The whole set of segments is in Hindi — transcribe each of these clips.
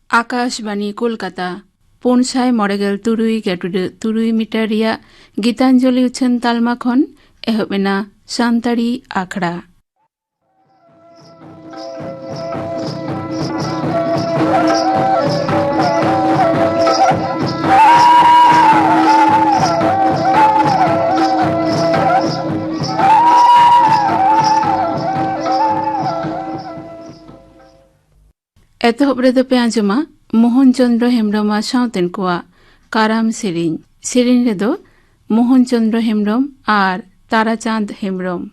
आकाशवाणी कोलकाता 593 मीटर रिया गीतांजलि उछन तालमा खन एहबेना सानताड़ी आखड़ा एतहब रेदो पे आंजमा मोहन चंद्र हेम्ब्रमा साउतेन कोआ काराम सेरिन रेदो मोहन चंद्र हेम्ब्रम आर ताराचांद हेम्ब्रम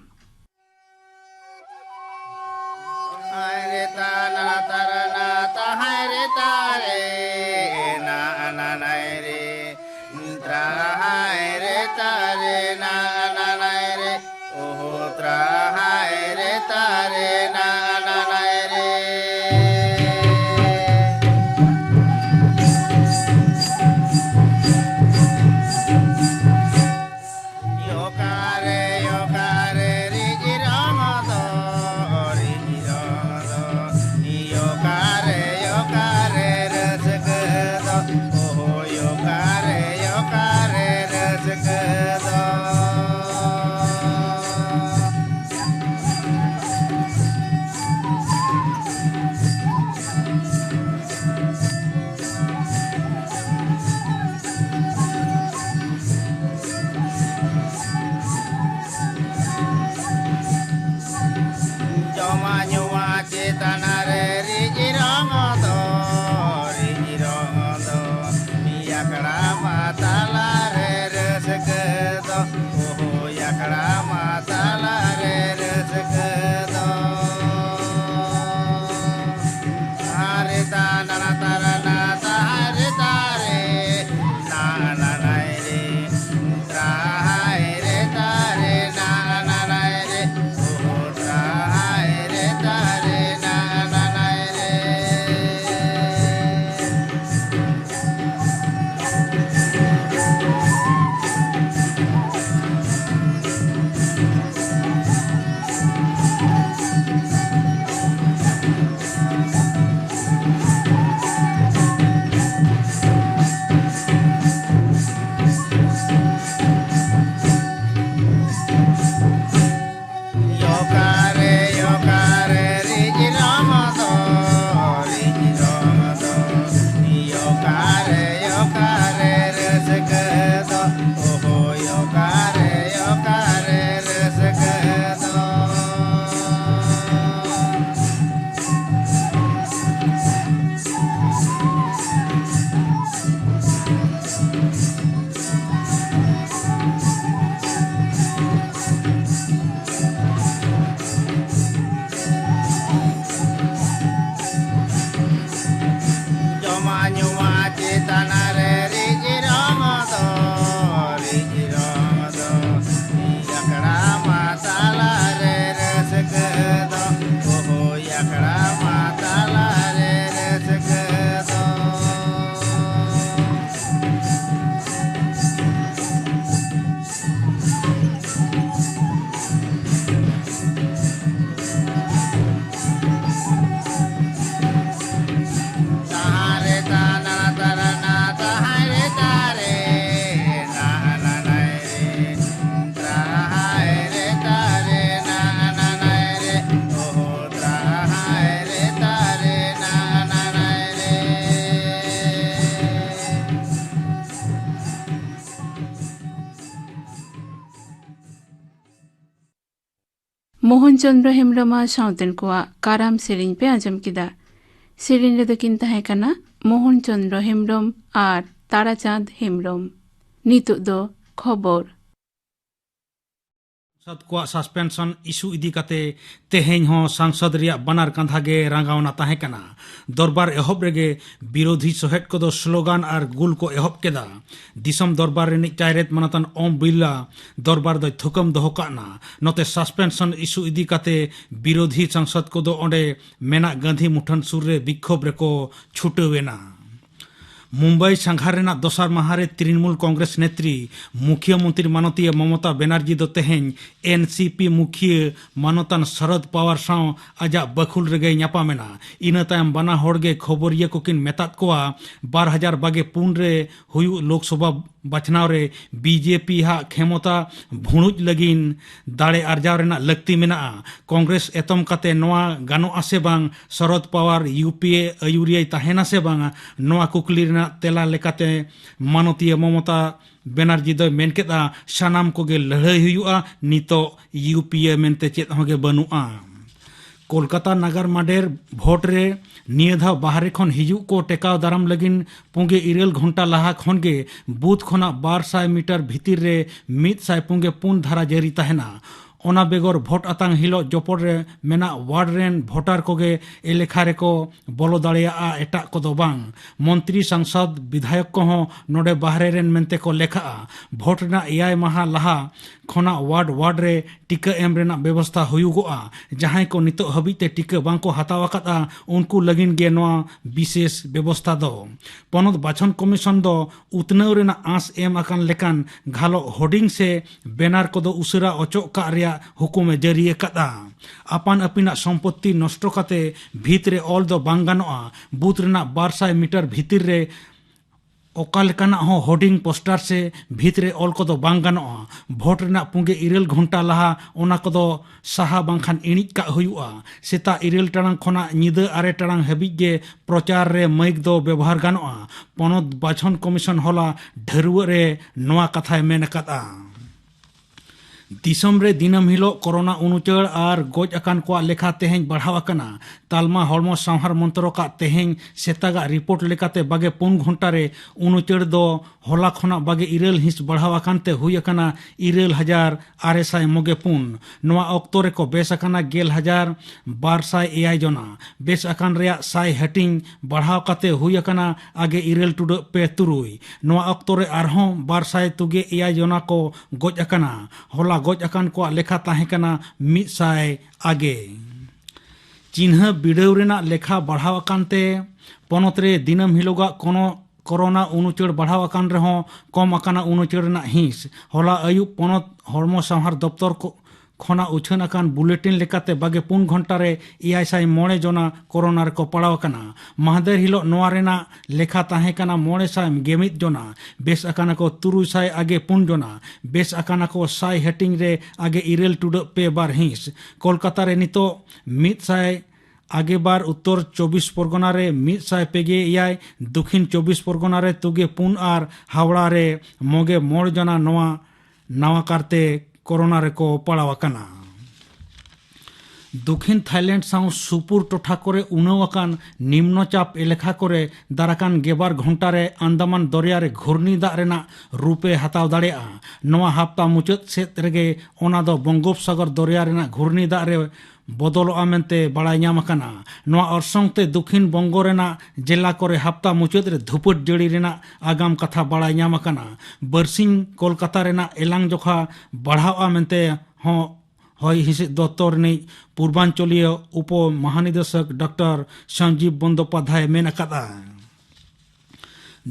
मोहन चंद्र हेम्ब्रमा साउतेन कोआ काराम सेरिन पे आजम किदा सेरिन रे दकिन ताहे कना मोहन चंद्र हेम्ब्रम आर ताराचांद हेम्ब्रम नितु दो खबर सांसद को सस्पेंशन इशू इदी काते तेहेन हो सांसद रिया बनार कांधा गे रांगावना ताहे कना दरबार एहब रेगे विरोधी सहेट को दो स्लोगान और गुल को एहब केदा दिसम दरबार रे निटायरेत मनातन ओम बिल्ला दरबार दो थुकम दोहकाना नोते सस्पेंशन इशू इदी काते विरोधी सांसद को दो ओंडे मेना गांधी मुठन सुर रे विक्षोभ रे को छुटवेना मुंबई सांघार रेना दोसार माहारे तृणमूल कांग्रेस नेत्री मुख्यमंत्री मानतीय ममता बनर्जी दो तेहें एनसीपी मुखिया मानतान शरद पवार साव आजा बखुल रेगे ᱧᱟᱯᱟᱢᱮᱱᱟ इना तायम बना होड़गे खबरिया कोकिन मेतात कोआ 2024 रे हुयु लोकसभा बचनाव रे बीजेपी हा खेमता भुणुज लगिन दाड़े आर्जाव रेना लक्ति मेना कांग्रेस एतम काते नोआ गानो आसे बांग शरद पवार यूपीए अयुरिया ताहेना से बांग नोआ कुकली रेना तेला लेकाते मानतीय ममता बनर्जी दो मेनकेदा सानाम कोगे लड़ाई हुयुआ नितो यूपीए मेनते चेत होगे बनुआ कोलकाता नगर माडेर भोट रे नियधा बाहरे खन हिजु को टेकाव दाराम लगिन पुंगे 1 घंटा लाहा खनगे बूथ खना 200 मीटर भीतर रे 100 पुंगे पुन धारा जारी तहना ओना बेगर भोट आतांग हिलो जोपड़ रे मेना वार्ड रेन भोटार कोगे एलेखा रे को बोलो दाड़िया एटा को दो बांग मंत्री सांसद विधायक को नोडे बाहरे रेन मेनते को लेखा भोट ना 9 माह लाहा खना वार्ड रे टीका एम रेना व्यवस्था हुयुगोआ जहां को नितो हबीते टीका बांको हतावाकाता उनको लगिन गे नोआ विशेष व्यवस्था दो पनत बाछन कमिशन दो उतनाव रेना आस एम अकान लेकान घालो होर्डिंग से बैनर को दो उसरा अचोक का रेया हुकुमे जारी कदा आपान अपिना संपत्ति नष्ट काते भीतरे ऑल दो बांग गानोआ बूथ रेना 200 मीटर भीतर रे ओकालकाना हो होर्डिंग पोस्टर से भीतरे ऑल को दो बांग गानोआ भोट रेना पुंगे 1 घंटा लाहा ओना को दो साहा बांखान इनिज का हुयुआ सेता 1 टांग खना निदा 2 टांग हबिज गे प्रचार रे मैक दो व्यवहार गानोआ पनत बाछन कमिशन होला ढरुआ रे नोआ कथाय मेन कदा दिसम रे दिनम हिलो कोरोना उनुचड़ और गोज अकान को लेखा तेहें बढ़ाव अकना तालमा हड़मो संहार मंत्रो का तेहें सेतागा रिपोर्ट लेकाते बागे 4 घंटा रे उनुचड़ दो होला खना बागे 1 हिंस बढ़ाव अकानते हुई अकना 1,900 मोगे पुन नोआ ऑक्टो रे को बेस अकना 1,200 जना बेस अकान रेया साई हटिंग बढ़ाव काते हुई अकना आगे 1.3 नोआ ऑक्टो रे आरहों 200 तुगे 9 जना को गोज अकना होला गोज अकान को लेखा ताहेकना 100 आगे चिन्ह बिड़ाव रेना लेखा बढ़ाव अकानते पनत रे दिनम हिलोगा कोनो कोरोना उनुचड़ बढ़ाव अकान रहो कम अकाना उनुचड़ ना हिंस होला अयुब पनत हड़मो संहार दफ्तर को खना उछन अकान बुलेटिन लेकाते बागे 4 घंटा रे 900 जना कोरोना रे को पड़ाव अकाना महादेर हिलो नोआ रेना लेखा ताहे कना 900 जना बेस अकाना को 300 आगे 4 जना बेस अकाना को 100 हेटिंग रे आगे 1.2 बार हिंस कोलकाता रे नितो 100 आगे बार उत्तर 24 परगना रे 100 पेगे याय दक्षिण 24 परगना रे तुगे 4 और हावड़ा रे मोगे 9 जना नवा करते कोरोना रे को पड़ाव अकाना दक्षिण थाईलैंड साउ सुपुर टोठा करे उनावाकान निम्नचाप एलेखा करे दाराकान 12 घंटा रे अंडमान दरिया रे घूर्णी दाग रेना रूपे हताव दाड़ेआ नवा हफ्ता मुचाद सेद रेगे ओना दो बंगोपसागर दरिया रेना घूर्णी दाग रे बदलोआ मेनते बाड़ाय ᱧᱟᱢ अकाना नोआ अरसंगते दक्षिण बंगो रेना जिला करे हफ्ता मुचाद रे धुपट जड़ी रेना आगाम कथा बाड़ाय ᱧᱟᱢ अकाना बरसिंग कोलकाता रेना एलांग जोखा बढ़ावा मेनते हो हय हिसिद दफ्तर ने पूर्वांचलीय उप महानिदेशक डॉक्टर संजीव बंदोपाध्याय मेन अकादा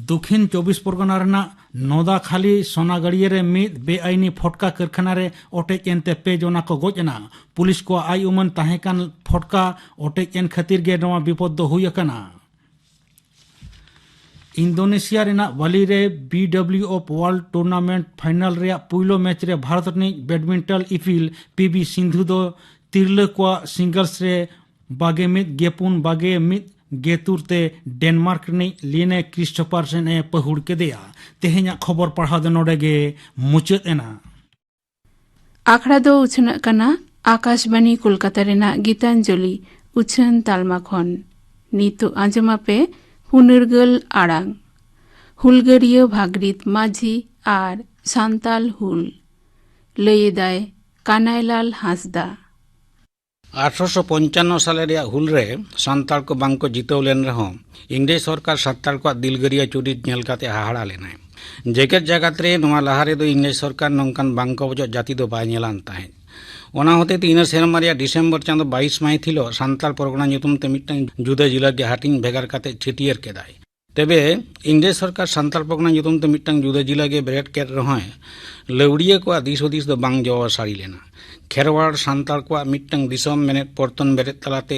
दक्षिण 24 परगना रेना नोदाखाली सोनागड़िया रे मिद बेआईनी फटका कारखाना रे ओटेज एनते 2 जना को गोजना पुलिस को आई उमन ताहेकान फटका ओटेज एन खातिर गे नवा विपद दो हुई अकाना इंडोनेशिया रेना बाली रे BWF वर्ल्ड टूर्नामेंट फाइनल रे पुइलो मैच रे भारत ने बैडमिंटन इफिल PV सिंधु दो तिरले को सिंगल्स रे बागे मिद गेपुन बागे मिद गेतुरते डेनमार्क ने लिने क्रिस्टोफरसन ए पहुड़ के दिया तेहेኛ खबर पढ़ा दे नोडेगे मुचाद एना आखड़ा दो उछन कना आकाशवाणी कोलकाता रेना गीतांजलि उछन तालमा खन नीतु आंजमा पे हुनरगल आड़ांग हुलगरियो भागरित माझी आर सांताल हुल लयेदाय कानायलाल हांसदा 1855 साल रे हुल रे सांताल को बांग को जितव लेन रहो इंग्रेज सरकार सांताल को दिलगरिया चुरित नेल काते हाहाड़ा लेना जेकेट जगत रे नोआ लहारे दो इंग्रेज सरकार नोंकान बांग को वजो जाति दो बाय नेलान ताहे ओना होते तीन सेरमा रे डिसेंबर चांदो 22 माहित हिलो सांताल परगना ᱧᱩᱛᱩᱢ ᱛᱮ ᱢᱤᱫᱴᱟᱝ ᱡᱩᱫᱟᱹ ᱡᱤᱞᱟ ᱜᱮ ᱦᱟᱹᱴᱤᱧ ᱵᱷᱮᱜᱟᱨ ᱠᱟᱛᱮ ᱪᱷᱤᱴᱤᱭᱟᱹᱨ ᱠᱮᱫᱟᱭ तबे इंग्रेज सरकार सान्ताल परगना nyutum te मिट्टang जुदा जिला के बेरेट केट रहोय लौड़िया को दिस हुदिस दो बांग जवा साड़ी लेना खेरवाड़ सान्ताल को मिट्टang दिसम मेनेट पर्तन बेरेट तलाते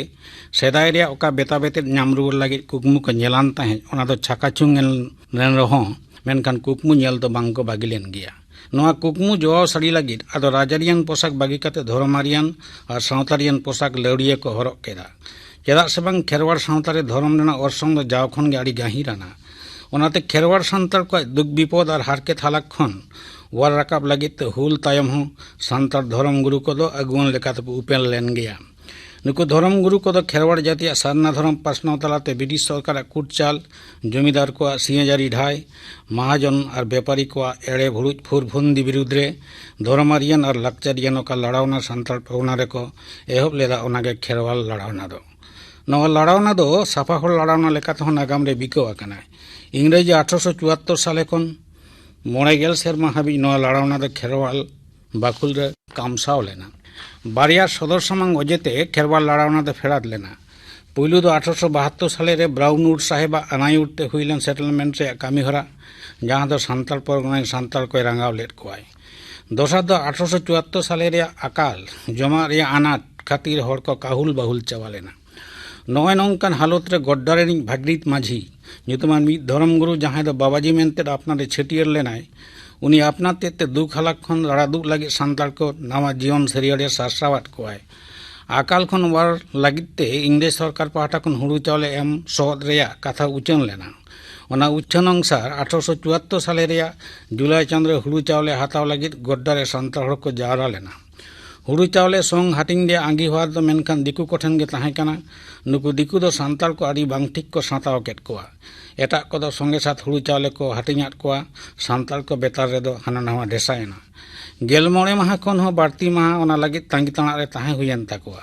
सेदाय रे ओका बेता बेते नाम रुवर लागे कुकमु को नेलान ताहे ओना दो छाकाचुंग नेन रहो मेनखान कुकमु नेल दो बांग को बागिलेन गया नोआ कुकमु जवा साड़ी लागे आदो राजारियान पोशाक बागी काते धर्मारियान और सावतारियान पोशाक लौड़िया को हरक केदा चेदा से बांग खेरवाड़ सावता रे धर्म रेना अरसंग दो जाव खन गे आड़ी गाहिराना ओनाते खेरवाड़ सान्ताल को दुख विपद और हारकेत हालाक खन वार राकाब लगित हुल तायम हो सान्ताल धर्म गुरु को दो अगुवन लेकाते उपेल लेन गया नुको धर्म गुरु को दो खेरवाड़ जातिया सारना धर्म पासनाव तलाते ब्रिटिश सरकार कुटचाल जमीदार को सिंहजारी ढाई महाजन और व्यापारी को एड़े भुरुज फुरफुंदी विरुद्ध रे धर्मारियन और लाक्चरियन का लड़ावना सान्ताल परगना रे को एहब लेदा ओनागे खेरवाड़ लड़ावना दो नवा लड़ावना दो साफा हर लड़ावना लेकाते हो नागाम रे बिको आकना इंग्रेजी 1874 साले खन 9 सेरमा हाबी नवा लड़ावना दो खेरवाड़ बाकुल रे कामसाव लेना बारिया सदर सामांग अजेते खेरवाड़ लड़ावना दो फेराद लेना पुइलु दो 1872 साले रे ब्राउनवुड साहेबा अनायुड ते हुइलन सेटलमेंट रे कामी हरा जहां दो सान्ताल परगना सान्ताल को रंगाव लेट कोय दोसर दो 1874 साले रे अकाल जमा रे अनाट खातिर हर को काहुल बहुल चावा लेना नय नौकान हालत रे गड्डारे भागरीत माझी nyutuman mid धर्म गुरु जहां दो बाबाजी मेनते अपना छेटियर लेनाय उनी अपना ते दुख हालाक खन लड़ा दुख लगे सान्ताल को नवा जीवन सरियाड़े सासावाट कोय अकाल खन वार लगिते इंग्रेज सरकार पाहटा खन हुड़ू चावले एम सोहद रेया कथा उचन लेना ओना उच्चन अनुसार 1874 साले रेया जुलाई चंद्र हुड़ू चावले हाताव लगे गड्डारे सान्ताल हर को जावरा लेना हुड़ू चावले संग हाटिंग दे आंगी हुआ दो मेनखान दिकु कोठेन गे ताहे काना नुकु दिकु दो सान्ताल को आड़ी बांग ठीक को साताव केट कोआ एटा को दो संगे साथ हुड़ू चावले को हाटिंगात कोआ सान्ताल को बेतार रे दो हाना नवा डेसायना गेल मोड़े माहा खन हो बाड़ती माहा ओना लगे तांगी ताणा रे ताहे हुयन ताकोआ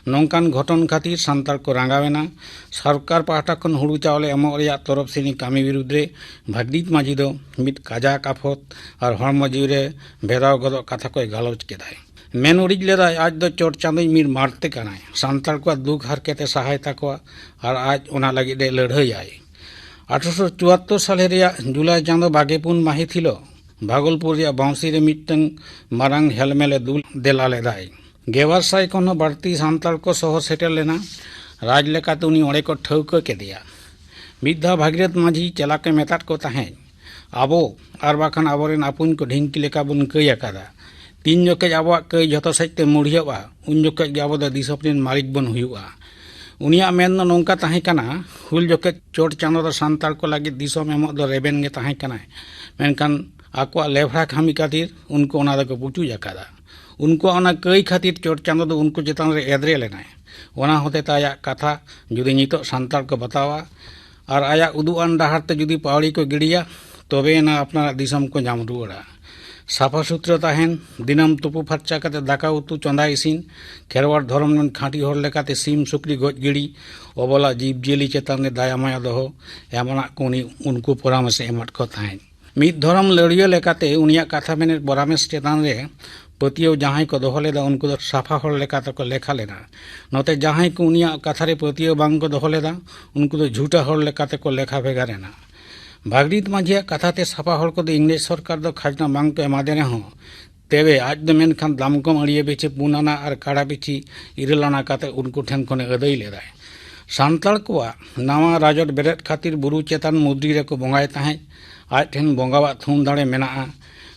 नौकान घटन खातिर सान्ताल को रांगावेना सरकार पाहटा खन हुड़ू चावले एमो रेया तरफ सेनी कामी विरुद्ध रे भागदीत माझी दो मित काजा काफत और हड़मो जीव रे भेदाव गदो कथा कोय गालोच केदाय मेन उड़ीज लेदाय आज दो चोट चांदोई मीर मारते कानाय सान्ताल को दुख हारकेते सहायता को और आज ओना लगे दे लड़ाई 1874 साले रेया जुलाई चांदो बागेपुन माहित हिलो भागलपुर रे बाउंसी रे मिट्टन मारांग हेलमेले दुल देला लेदाय गेवार साई कोनो बाड़ती सान्ताल को सह सेटेल लेना राज लेकाते उनी ओड़े को ठौका केदिया मिद्धा भागीरथ माझी चला के मेतात को ताहें आबो आर बाखान आबोरेन आपुन को ढिंकी लेका बुन कई आकादा तीन जोके आबोआ कई जतो सजते मुड़ियावा उन जोके गे आबो द दिसपनिन मालिक बन हुयुआ उनिया मेन नौका ताहें काना हुल जोके चोट चांदो द सान्ताल को लागे दिसम एमो द रेबेन गे ताहें काना मेनखान आको लेफड़ा खामी खातिर उनको ओना द को पुचु जाकादा उनको ओना कई खातिर चोट चांदो द उनको चेतान रे एद्रे लेना ओना होते ताया कथा जुदी नितो सान्ताल को बतावा और आया उदुआन डाहार ते जुदी पावड़ी को गिड़िया तबे ना अपना दिसम को जाम रुवाड़ा साफा सुथरा ताहेन दिनम तुपु फर्चा काते दाका उतु चंदा इसिन खेरवाड़ धर्म रन खाटी हर लेकाते सीम सुकरी गज गिड़ी अबला जीव जियली चेतान रे दाया माया दोहो एमना कोनी उनको परामर्श एमट को ताहेन मिद धर्म लड़िया लेकाते उनिया कथा मेने परामर्श चेतान रे पतियो जहां को दोहो लेदा उनको साफा हर लेकाते को लेखा लेना नोते जहां को उनिया कथा रे पतियो बांग को दोहो लेदा उनको तो झूठा हर लेकाते को लेखा भेगारेना भागरीत माझिया कथाते साफा हर को इंग्रेज सरकार दो खाजना बांग को एमादे रहो तेवे आज दो मेनखान दाम कम अड़िए बेचे पुनाना और काड़ा बेची इरलाना काते उनको ठेन खने अदई लेदाय सान्ताल को नवा राजट बेरेट खातिर बुरु चेतान मुद्री रे को बंगाय ताहे आज ठेन बंगावा थूम दाड़े मेना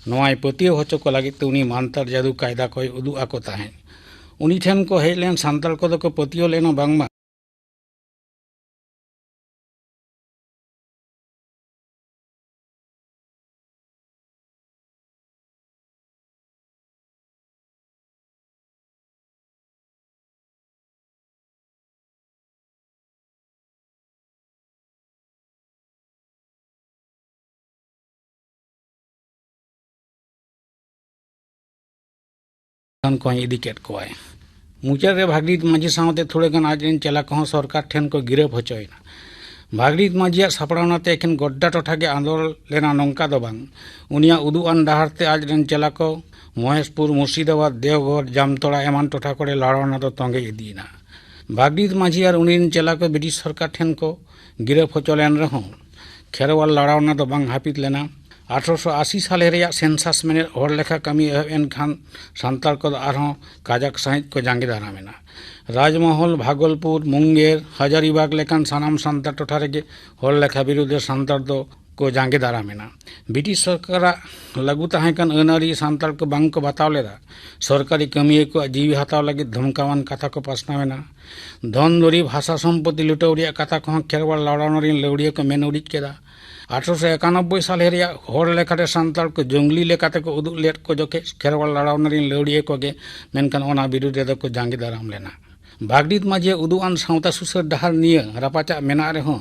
नोआय पतियो होचो को लगे तो उनी मानतर जादू कायदा कोय उदु आको ताहे उनी ठेन को हेज लेन सान्ताल को दो को पतियो लेनो बांगमा को इदिकेट कोय मुचार रे भागरीत माझी सावते थोड़े गन आज इन चला को सरकार ठेन को गिरफ होचोयना भागरीत माझिया सापड़ावनाते एखन गड्डा टोठा के आंदोलन लेना नौका दो बांग उनिया उदुआन डाहारते आज इन चला को महेशपुर मुर्शिदाबाद देवघर जामतोड़ा एमान टोठा करे लड़ावना दो तोंगे इदीना भागरीत माझी और उनिन चला को ब्रिटिश सरकार ठेन को गिरफ होचोलेन रहो खेरवाल लड़ावना दो बांग हापित लेना 1880 साल रेया सेंसास में हर लेखा कमी एन खान सांताल को आरहों काजक साहित को जांगे दारामेना राजमहल भागलपुर मुंगेर हजारीबाग लेकान सानाम सांताल टोठा रेगे हर लेखा विरुद्ध सांताल दो को जांगे दारामेना ब्रिटिश सरकार लागू तहां अनारी सांताल को बांग को बताव लेदा सरकारी कमिये को जीवी हताव लगे धमकावान कथा को पासनावेना धन दुरी भाषा सम्पत्ति लुटाव रिया कथा को खेरवाल लड़ावना लौड़िया को मेन उड़ीज केदा 1891 साल रेया हर लेखाटे सांताल को जंगली लेकाते को उदुग लेट को जोके खेरवाल लड़ावना लौड़िया को गे मेनकान ओना विरुद्ध दो को जांगे दाराम लेना भागडीत माझे उदुआन सावता सुसर डहार निया रापाचा मेना रेहों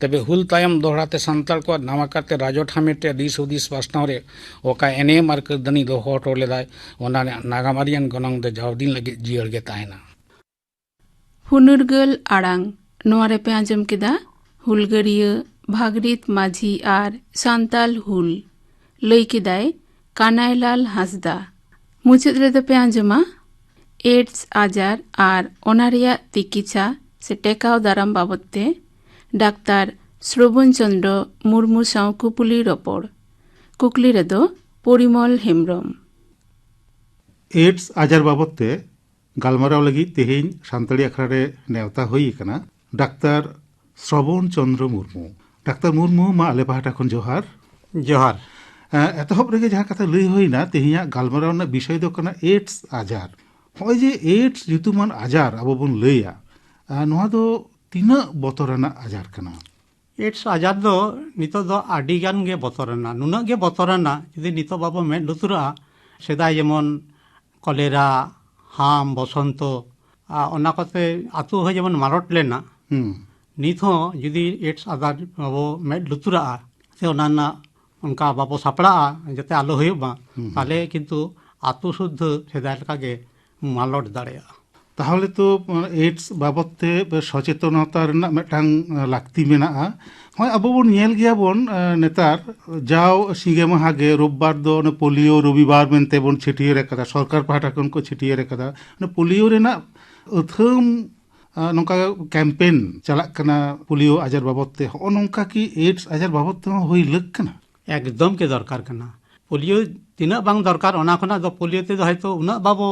तबे हुल तायम दोहराते सांताल को नामाकाते राजोठामेटे दिस हुदिस पासनाव रे ओका एनेम आर करदनी दो हटो लेदाय ओना नागामारियान गनंग दो जावदिन लगे जियर गे ताहेना हुनुरगल आड़ांग नोआरे पे आंजम केदा हुलगरिया भागडीत माझी आर सांताल हुल लई केदाय कानायलाल हासदा मुचाद रेदो पे आंजमा एड्स आजार आर ओनारिया तिकिचा से टेकाव दाराम बाबते डाक्तार श्रवण चंद्र मुर्मू साव कुपुली रपड़ कुकली रेदो परिमल हेम्ब्रम एड्स आजार बाबते गालमाराव लगी तेहेñ सानताड़ी आखड़ा रे नेवता हुई कना डाक्तार श्रवण चंद्र मुर्मू डाक्तार मुर्मू मा आले पाहटा खन जोहार जोहार एतहब रेगे जहाँ कथा लई हुईना तेहेñाग गालमाराव ना विषय दो कना एड्स आजार होय जे एड्स युतुमान आजार अब बन लैया नोहा दो तीना बतराना आजार कना एड्स आजार दो नितो दो आडी गान गे बतराना नुना गे बतराना जदि नितो बाबो में लुतुरा सेदाय जेमन कलेरा हाम बसंत ओना कते आतु हो जेमन मारट लेना नित हो जदि एड्स आजार बाबो में लुतुरा से ओनाना उनका बाबो सापड़ा जते आलो होयुबा ताले किंतु आतु शुद्ध सेदाय लका गे मालट दाड़ेया ताहले तो एड्स बाबते सचेतनता रना मिदटांग लाक्ति मेनाआ होय अब बन नेल गया बन नेतार जाव सिंगे माहा गे रविवार दो पोलियो रविवार मेनते बन छिटियर कदा सरकार पाहटा खन को छिटियर कदा पोलियो रेना अथम नोंका कैंपेन चलाक कना पोलियो आजार बाबते हो नोंका की एड्स आजार बाबते होई लग कना एकदम के दरकार कना पोलियो तिना बांग दरकार ओना खना दो पोलियो ते हयतो उना बाबो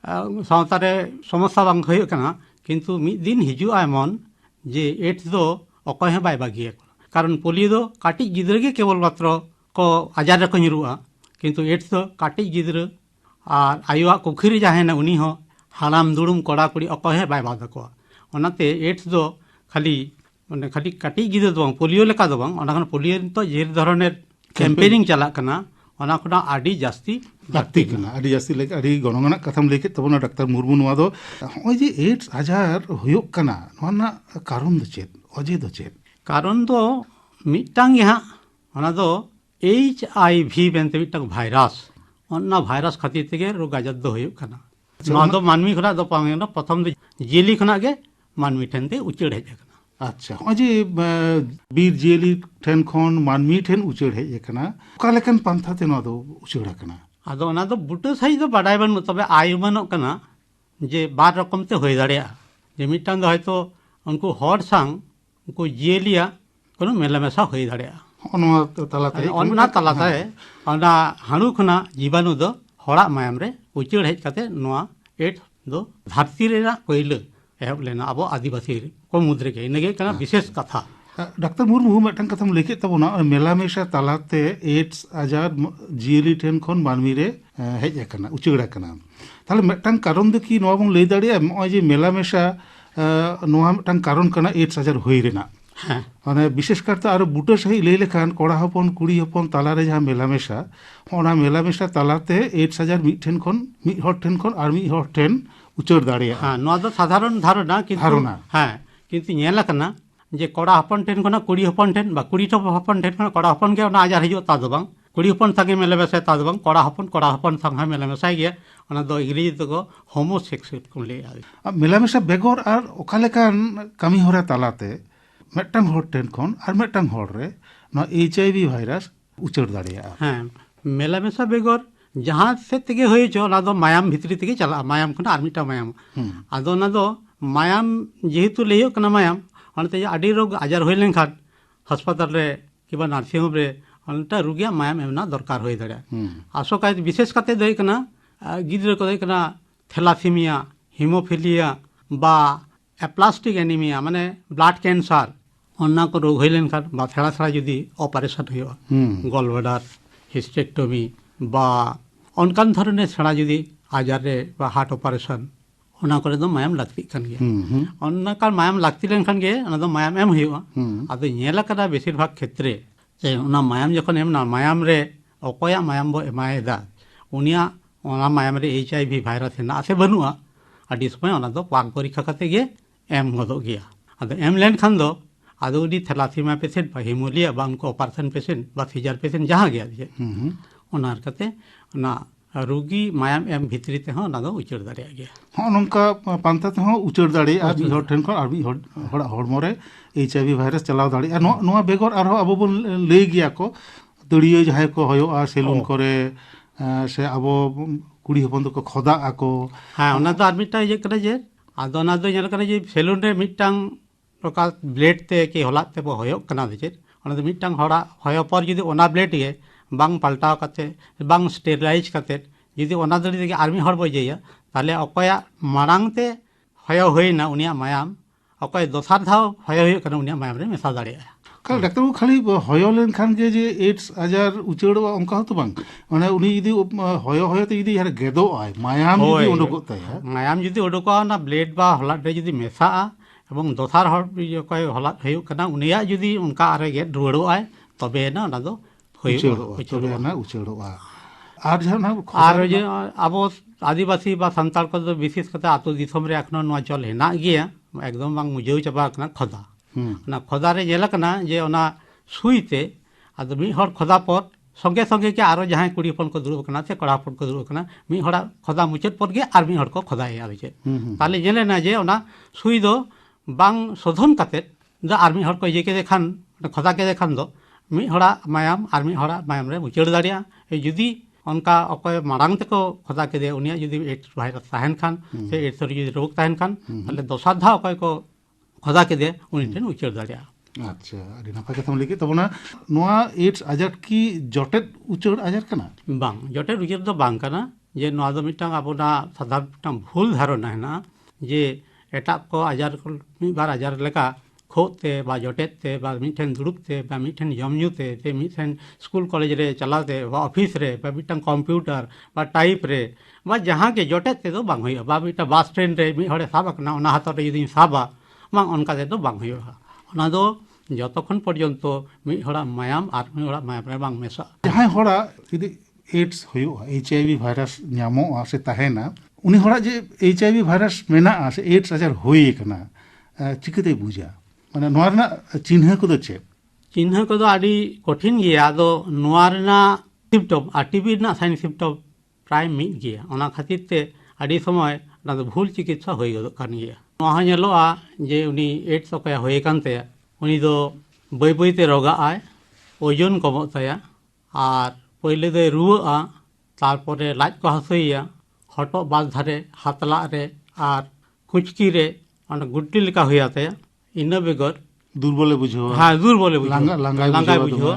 सावतारे समस्या बांग हुई कना किंतु मिद दिन हिजुआ एमन जे एड्स दो अकय बाय बागिए कारण पोलियो दो काटी गिद्रा के केवल मात्र को आजार को निरुआ किंतु एड्स दो काटी गिद्रा और आयुआ कुखिरी जाहेना उनी हो हालाम दुड़ुम कड़ा कुड़ी अकय बाय बादको ओनाते एड्स दो खाली माने खाली काटी गिद्रा दो पोलियो लेका दो बांग ओना पोलियो तो जे धरनेर कैंपेनिंग चला कना ओना खुना आडी जास्ती लाक्ति कना आडी जास्ती लेके आडी गणगणा कथाम लेके तबना डाक्तार मुर्मू नोआ दो होय जे एड्स आजार हुयुक कना नोआ ना कारण दो चेत अजे दो चेत कारण दो मिटांग गे हां ओना दो HIV बेनते मिटांग भाइरास ओना भाइरास खातिर तेगे रोग आजार दो हुयुक कना नोआ दो मानवी खना दो पांगेना प्रथम दो जेली खना गे मानवी ठेनते उचड़ हेज कना अच्छा अजे बीर जेली ठेन खन मानवी ठेन उचड़ हेज कना का लेकन पंथा ते नोआ दो उचड़ कना आदो ओना दो बुटा साइज दो बाडाय बन तबे आयुमानक कना जे बार रकम ते होय दाड़ेया जे मिटांग दो हयतो उनको हर सांग उनको जेलिया कोनो मेलामेशा होय दाड़ेया ओना तलाते ओना तलाते ओना हाणु खना जीवाणु दो हड़ा मायाम रे उचड़ हेज काते नोआ एड्स दो धरती रेना पहिले एहब लेना अब आदिवासी को मुद्रे के इनगे कना विशेष कथा डाक्तार मुर्मू मिदटांग कथाम लेके तबना मेलामेशा तलाते एड्स आजार जियली ठेन खन मानवी रे हेज कना उचड़ कना ताहले मिदटांग कारण दो कि नोआ बन लई दाड़िया नोय जे मेलामेशा नोआ मिदटांग कारण कना एड्स आजार होई रेना माने विशेष करते आरो बुटा सही लई लेखान कोड़ा हपन कुड़ी हपन तालारे जहां मेलामेशा ओना मेलामेशा तालाते एड्स आजार मिद ठेन खन मिद हर ठेन खन आर मिद हर ठेन उचड़ दाड़िया हां नोआ दो साधारण धारणा किंतु हां किंतु नेला कना जे कोड़ा हपन ठेन खना कुड़ी हपन ठेन बा कुड़ी तो हपन ठेन खना कोड़ा हपन के ओना आजार हिजो ता दो बांग कुड़ी हपन संगे मेलामेशा ता दो बांग कोड़ा हपन संगे मेलामेशा गे ओना दो इंग्रेजी तो होमोसेक्सुअल को ले मेलामेशा बेगोर आर ओका लेकान कामी होरा तालाते मिदटांग हर ठेन खन आर मिदटांग हर रे ना HIV भाइरास उचड़ दाड़िया हां मेलामेशा बेगोर जहाँ से तेगे होय जो ना दो मायाम भितरी तेगे चला मायाम खना आर मिटा मायाम आदो ना दो मायाम जेहेतु लेयो कना मायाम ओनते आडी रोग आजार होय लेनखान अस्पताल रे किंबा नार्सिंग होम रे अनटा रुगिया मायाम एमना दरकार होय दाड़े आसोकाय विशेष काते दय कना गिद्रा को दय कना थैलासेमिया हिमोफिलिया बा एप्लास्टिक एनीमिया माने ब्लाड कैंसर अन्ना को रोग हई लेनखान बा छाड़ा छाड़ा जुदी ऑपरेशन हुआ गल ब्लाडार हिस्टेक्टमी बा अनकान धरने छाड़ा जुदी आजार रे बा हार्ट ऑपरेशन ओना करे दो मायाम लागती खान गया ओना का मायाम लागती लेनखान गे ओना दो मायाम एम हुआ आदो नेला कदा बेसिर भाग क्षेत्रे जे ओना मायाम जखन एम ना मायाम रे अकया मायाम बो एमायदा उनिया ओना मायाम रे HIV भाइरस हेना से बनुआ आदि समय ओना दो पाक परीक्षा कते गे एम गदो गया आदो एम लेनखान दो आदो उडी थैलासेमिया पेशेंट बा हिमोलिया बा उनको ऑपरेशन पेशेंट बा सीजर पेशेंट जहाँ गया जे ओना कते ओना रोगी मायाम एम भितरी ते हो ना दो उचर दाड़े गया हाँ नोंका पांता ते हो उचर दाड़े आ मी हर ठेन खन आ मी हर हरमो रे HIV भाइरस चलाव दाड़े आ नोआ बेगर आरो अबो बन लई गया को दड़ियो जहाय को होयो आ सेलून करे से अबो कुड़ी हपन तो को खोदा आको हाँ ओना तो आर मिटा ये करे जे आदो ना दो नेल करे जे सेलून रे मिटांग प्रकार ब्लेड ते के हलात ते बो होयो कना दे जे ओना तो मिटांग हड़ा होयो पर जदी ओना ब्लेड गे बांग पलटाव कते बांग स्टेरिलाइज कते जदी ओना दड़ी के आर्मी हड़ बो जेया ताले अकया मारांग ते होयो होइना उनिया मायाम अकय दोसार धाव होयो होयो कना उनिया मायाम रे मेसा दाड़े कल डाक्टर को खाली होयो लेन खान के जे एड्स आजार उचेड़ो अंका तो बांग माने उनी जदी होयो होयो तो जदी यार गेदो आय मायाम जदी उडुको ताया मायाम जदी उडुको ना ब्लेड बा हलाट रे जदी मेसा एवं दोसार हड़ अकय हलाट होयो कना उनिया जदी उनका आरे गे रुवाड़ो आय तबे ना ना दो उचेड़ो आर जहां आर जे आबो आदिवासी बा संताल को तो विशेष करते आतो दिसम रे एखनो नोआ चल हेना गया एकदम बांग मुजेउ चबा कना खदा ना खदा रे जेला कना जे ओना सुईते आदो मी हर खदा पर संगे संगे के आरो जहां कुड़ी पन को दुरुब कना से कड़ा पन को दुरुब कना मी हड़ा खदा मुचत पर गे आर मी हड़ को खदा या जे ताले जेले ना जे ओना सुई दो बांग शोधन काते दा आर्मी हड़ को जे के देखान खदा के देखान दो मी हड़ा मायाम आर मी हड़ा मायाम रे मुचड़ दाड़िया जुदी उनका अकय मारांग तक खदा के दे उनिया जुदी एड्स भाइरस ताहन खान से एड्स जुदी रोग ताहन खान ताले दोसार धा अकय को खदा के दे उनि ठेन उचड़ दाड़िया अच्छा अडी नपा कथम लेके तबना नोआ एड्स आजार की जटेट उचड़ आजार कना बांग जटेट उचड़ तो बांग कना जे नोआ दो मिटांग आबोना साधारण मिटांग भूल धारणा हेना जे एटा को आजार को मी बार आजार लेका खोते बा जटेते बा मिठेन दुड़ुबते बा मिठेन जमजुते ते मिठेन स्कूल कॉलेज रे चलाते बा ऑफिस रे बा मिटन कंप्यूटर बा टाइप रे बा जहां के जटेते तो बांग होया बा मिटा बस ट्रेन रे मी हड़े साबा कना ओना हाथ रे यदि साबा बांग अनका दे तो बांग होया ओना दो जतखन पर्यंत मी हड़ा मायाम आर मी हड़ा मायाम रे बांग मेसा जहां हड़ा यदि एड्स होयो HIV भाइरस न्यामो से ताहेना उनी हड़ा जे HIV भाइरस मेना से एड्स आजार होई कना चिकते बुझा माने नोरना चिन्ह को चे चिन्ह को आडी कठिन गया आदो नोरना सिम्पटम आ टीबी ना साइन सिम्पटम प्राय मिट गया ओना खातिर ते आडी समय ना तो भूल चिकित्सा होई गदो कान गया नोहा नेलोआ जे उनी एड्स अकया होय कानते उनी दो बय बयते रोगा आय ओजन कमो ताया आर पहिले दे रुआ तारपरे लाज को हसैया हटो बाल धारे हातला रे आर कुचकी रे ओना गुट्टी लेका होया ताया इन बेगर दुर्बले बुझो हाँ दुर्बले बुझो लांगा बुझो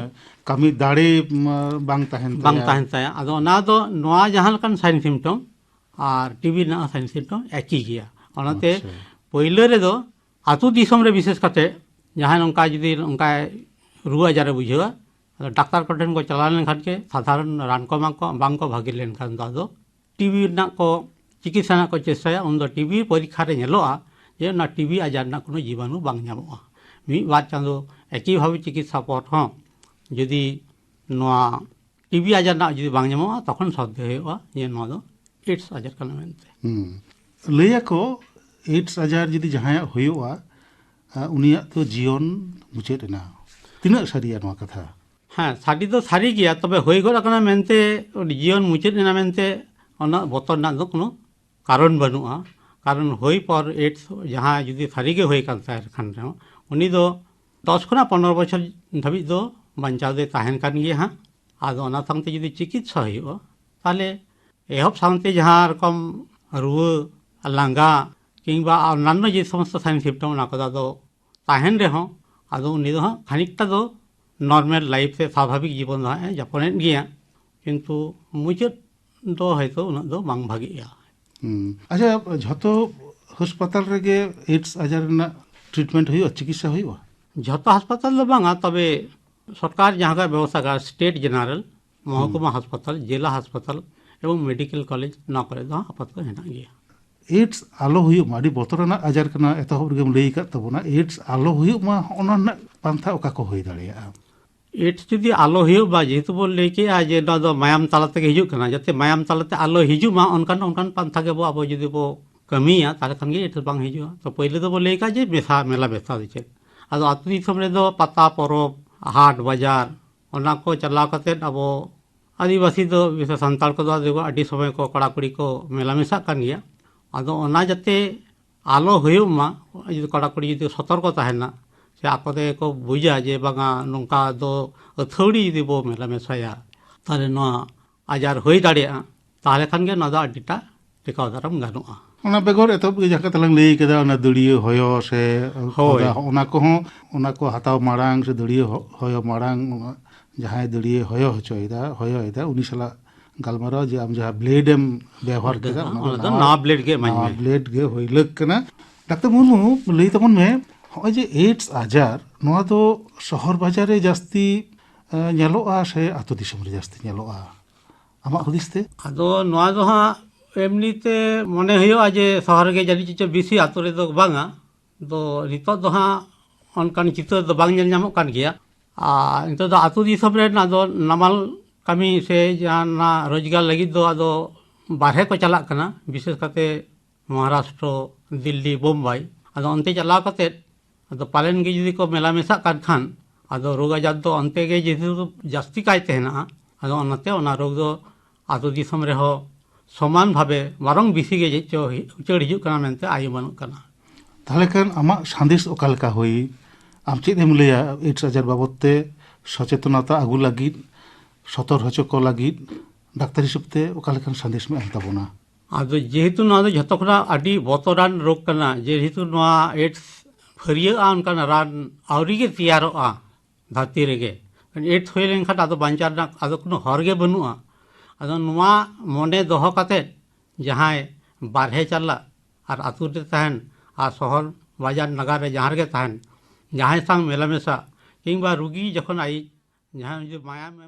कमी दाड़े बांग ताहन ताया आदो ना दो नोआ जहां लकन साइन सिम्पटम आर टीबी ना साइन सिम्पटम एकी गया ओनाते पहिले रे दो आतु दिसम रे विशेष कते जहां नंका जदी नंका रुआ जारे बुझो डाक्तार कोठेन को चला लेन खान के साधारण रान को बांग को भागी लेन खान दो टीबी ना को चिकित्सा ना को चेष्टा उन दो टीबी परीक्षा रे नेलोआ जे ना टीबी आजार ना कोनो जीवाणु बांग नामोआ मी बात चांदो एकी भावे चिकित्सा पर हो यदि नोआ टीबी आजार ना यदि बांग नामोआ तखन सद्य होआ जे नोआ दो एड्स आजार कना मेनते लैया को एड्स आजार यदि जहां होयोआ उनिया तो जीवन मुचेद ना तिना सारिया नोआ कथा हाँ सारी तो सारी गया तबे होय गो कना मेनते जीवन मुचेद ना मेनते ओना बतर ना दो कोनो कारण बनुआ कारण होई पर एड्स जहाँ जुदी सारी के होई कान खान रे उनी दो 10 खना 15 बछर धाबी दो बंचाव दे ताहन कान गे हाँ आदो ओना संगते जुदी चिकित्सा होयो ताले एहब सामते जहाँ रकम रुआ लांगा किंबा अन्य जे समस्त साइन सिम्पटम ना कदा दो ताहन रे हो आदो उनी दो खानिकटा दो नॉर्मल लाइफ से स्वाभाविक जीवन यापन गया किंतु मुचाद दो हयतो उना दो बांग भागीया। अच्छा झतो हासपाताल रेगे एड्स आजार रना ट्रिटमेंट हुई चिकित्सा हुई झतो हासपाताल दो बांगा तबे सरकार जहाँ का व्यवस्था कर स्टेट जनरल महकुमा हासपाताल जिला हासपाताल एवं मेडिकल कॉलेज ना करे दो आपातत हेना गया। एड्स आलो हुयुमा आदि बतरना आजार कना एतहब रेगेम लई का तबना एड्स आलो हुयुमा ओना पांथा ओका को होई दाड़िया। एड्स जुदी आलो हुयुबा जेहेतु बोल लेके आज ना दो मायाम तालाते हिजुग कना जाते मायाम तालाते आलो हिजुमा ओनकान पांथा के बो आबो जुदी बो कमिया ताले खान गे एड्स बांग हिजुआ। तो पहिले तो बोल लेका जे मेसा मेला बेसा दिचे आदो आतु दिसम रे दो पता परब हाट बाजार ओना को चलाव कते आबो आदिवासी दो विशेष संताल को दो आदि समय को कड़ा कुड़ी को मेला मेसा कान गया। आदो ओना जाते आलो हुयुमा जुदी कड़ा कुड़ी जुदी सतर्क ताहेना से आकोदे को बुझा जे बांगा नोंका दो अथौड़ी जुदी बो मेला मेसाया ताले नो आजार होई दाड़िया ताले खान गे नदा आडिटा टिकाव दाराम गानुआ। ओना बेगर एतहब गे जाका तलांग लई केदा ओना दड़ियो होयो से ओना को हताव मारांग से दड़ियो होयो मारांग जहां दड़ियो होयो होयोदा उनी सला गालमाराव जे आम जहां ब्लेडम व्यवहार केदा ओना ना ब्लेड गे माइमे ब्लेड गे होइलक कना। डाक्टर मुर्मू लई तबन में होय जे एड्स आजार नोआ दो शहर बाजार रे जास्ती नेलोआ से आतो दिसम रे जास्ती नेलोआ आमा हुदिसते आदो नोआ दो हा एमनीते मने हुयुआ जे शहर गे जानि चे बेसी आतो रे दो बांगा दो नितो दो हा अनकान चित्र दो बांग नेल नामो कान गया। नितो दो आतो दिसम रे ना दो नमाल कमी से जाना रोजगार लगी दो आदो बारहे को चलाक कना विशेष करते महाराष्ट्र दिल्ली बम्बई आदो अंते चलाव कते आदो पालन गे जुदी को मेला मेसा कान खान आदो रोग आजार दो अंते गे जेहेतु जास्ती कायते हेना आदो ओनाते ओना रोग दो आतो दिसम रे हो समान भावे मारंग बिसी गे जेचो उचड़ हिजुग कना मेनते आयु बानुग कना। ताहले खान आमा संदेश ओका लेका होई आम चेद एम लैया एड्स आजार बाबदते सचेतनता आगु लागिद सतर हचो को लागिद डाक्तार हिसाबते ओका लेकान संदेश में एम ताबोना। आदो जेहेतु नोआ दो झतो खना आदि बतरान रोग कना जेहेतु नोआ एड्स फरिया उनकान रान आवरी गे तैयारोआ धरती रेगे एड्स होय लेनखान आदो बांचार ना आदो कोनो हर गे बनुआ। आदो नोआ मने दोहो कते जहां बारहे चला और आतु रे तहन आ शहर बाजार नगर रे जहां गे तहन जहां संग मेला मेसा किंबा रुगी जखन आई जहां जो माया में